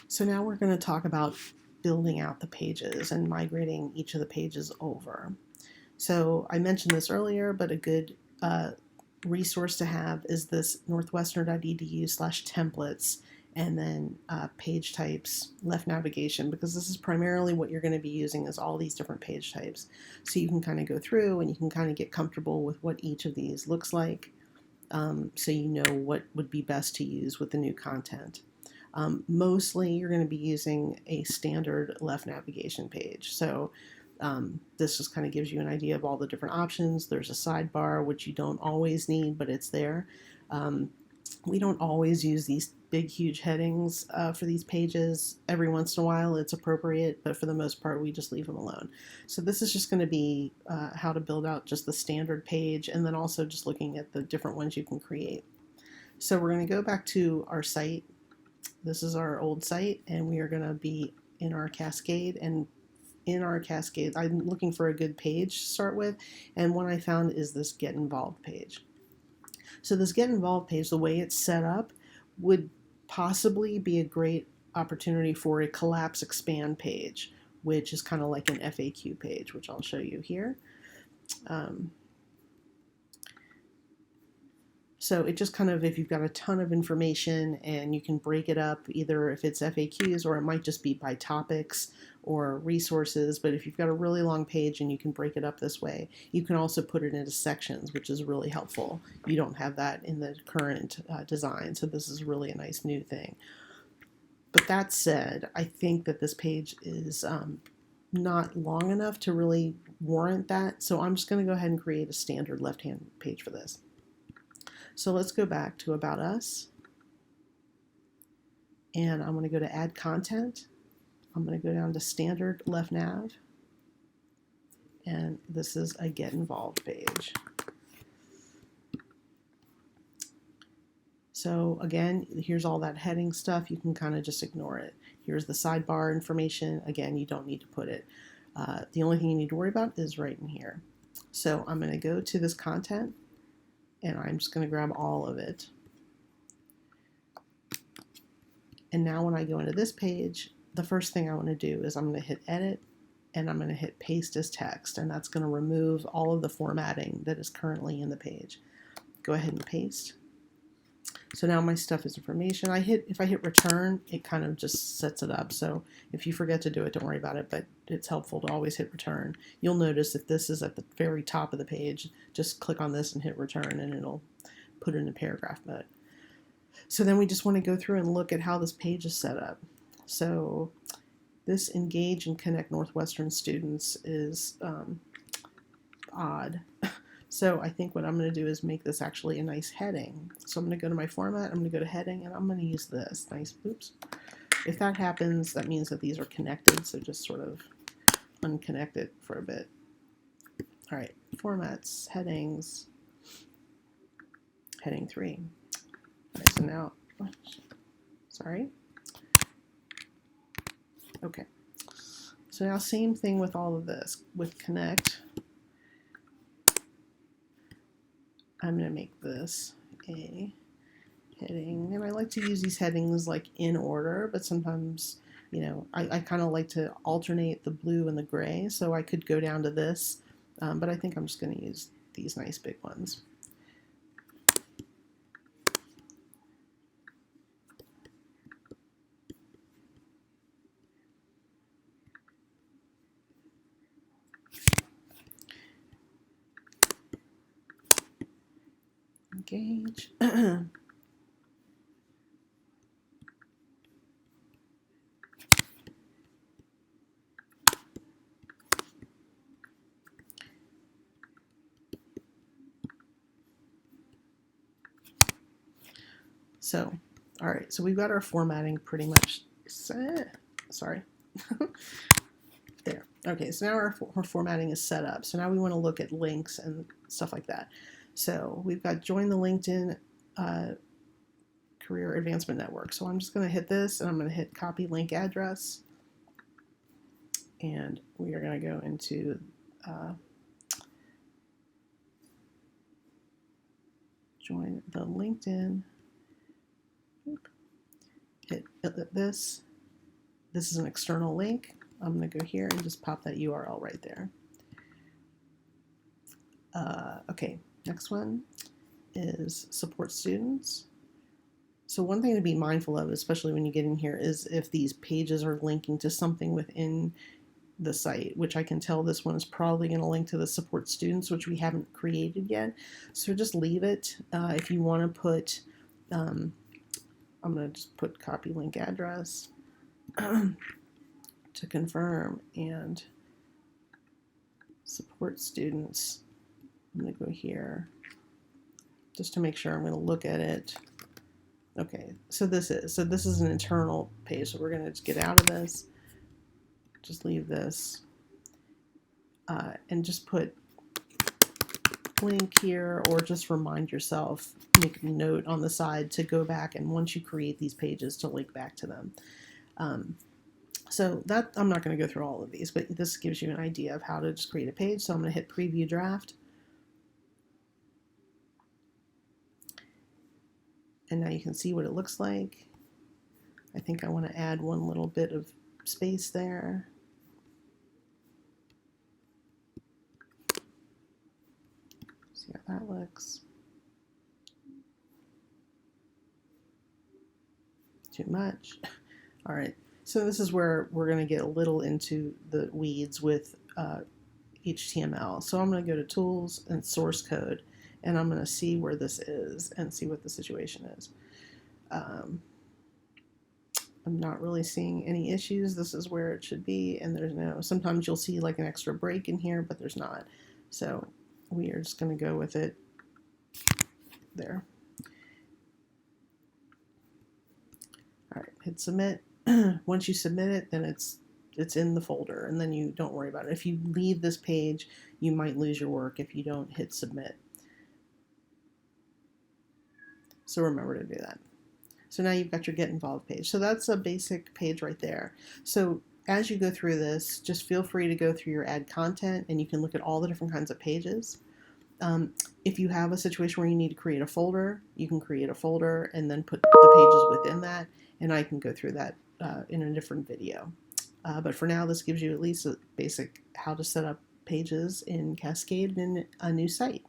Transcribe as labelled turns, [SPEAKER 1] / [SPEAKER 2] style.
[SPEAKER 1] So now we're going to talk about building out the pages and migrating each of the pages over. So I mentioned this earlier, but a good resource to have is this northwestern.edu/templates and then page types, left navigation, because this is primarily what you're going to be using is all these different page types. So you can kind of go through and you can kind of get comfortable with what each of these looks like, so you know what would be best to use with the new content. Mostly you're going to be using a standard left navigation page. So this just kind of gives you an idea of all the different options. There's a sidebar, which you don't always need, but it's there. We don't always use these big, huge headings for these pages. Every once in a while it's appropriate, but for the most part we just leave them alone. So this is just going to be how to build out just the standard page, and then also just looking at the different ones you can create. So we're going to go back to our site. This is our old site, and we are going to be in our Cascade. And in our Cascade, I'm looking for a good page to start with, and one I found is this Get Involved page. So this Get Involved page, the way it's set up, would possibly be a great opportunity for a collapse expand page, which is kind of like an FAQ page, which I'll show you here. So it just kind of, if you've got a ton of information and you can break it up, either if it's FAQs or it might just be by topics or resources, but if you've got a really long page and you can break it up this way, you can also put it into sections, which is really helpful. You don't have that in the current design, so this is really a nice new thing. But that said, I think that this page is not long enough to really warrant that, so I'm just going to go ahead and create a standard left-hand page for this. So let's go back to About Us, and I'm going to go to Add Content. I'm going to go down to Standard Left Nav, and this is a Get Involved page. So again, here's all that heading stuff. You can kind of just ignore it. Here's the sidebar information. Again, you don't need to put it. The only thing you need to worry about is right in here. So I'm going to go to this content, and I'm just going to grab all of it. And now when I go into this page, the first thing I want to do is I'm going to hit Edit, and I'm going to hit Paste as Text, and that's going to remove all of the formatting that is currently in the page. Go ahead and paste. So now my stuff is information. If I hit Return, it kind of just sets it up. So if you forget to do it, don't worry about it, but it's helpful to always hit Return. You'll notice if this is at the very top of the page, just click on this and hit Return, and it'll put it in paragraph mode. So then we just want to go through and look at how this page is set up. So this Engage and Connect Northwestern students is odd. So I think what I'm going to do is make this actually a nice heading. So I'm going to go to my format, I'm going to go to heading, and I'm going to use this nice, oops. If that happens, that means that these are connected, so just sort of unconnect it for a bit. All right, formats, headings, heading 3. All right, so now, sorry. Okay, so now same thing with all of this. With connect, I'm going to make this a heading, and I like to use these headings like in order, but sometimes, you know, I kind of like to alternate the blue and the gray, so I could go down to this, but I think I'm just going to use these nice big ones. Engage. So, all right, so we've got our formatting pretty much set. Sorry. There. Okay, so now our formatting is set up. So now we want to look at links and stuff like that. So we've got Join the LinkedIn Career Advancement Network. So I'm just going to hit this, and I'm going to hit Copy Link Address. And we are going to go into Join the LinkedIn. Hit this, This is an external link. I'm going to go here and just pop that URL right there. Okay, next one is support students. So one thing to be mindful of, especially when you get in here, is if these pages are linking to something within the site, which I can tell this one is probably going to link to the support students, which we haven't created yet. So just leave it. If you want to put, I'm going to just put copy link address to confirm, and support students. I'm going to go here just to make sure. I'm going to look at it. Okay, so this is an internal page, so we're going to just get out of this, just leave this, and just put link here, or just remind yourself, make a note on the side to go back, and once you create these pages, to link back to them. So that, I'm not going to go through all of these, but this gives you an idea of how to just create a page. So I'm going to hit preview draft. And now you can see what it looks like. I think I want to add one little bit of space there. See how that looks. Too much. All right. So this is where we're going to get a little into the weeds with HTML. So I'm going to go to Tools and Source Code, and I'm going to see where this is and see what the situation is. I'm not really seeing any issues. This is where it should be, and there's no, sometimes you'll see like an extra break in here, but there's not. So we are just going to go with it there. All right, hit submit. Once you submit it, then it's in the folder, and then you don't worry about it. If you leave this page, you might lose your work if you don't hit submit. So remember to do that. So now you've got your Get Involved page. So that's a basic page right there. So as you go through this, just feel free to go through your add content, and you can look at all the different kinds of pages. If you have a situation where you need to create a folder, you can create a folder and then put the pages within that, and I can go through that in a different video. But for now, this gives you at least a basic how to set up pages in Cascade in a new site.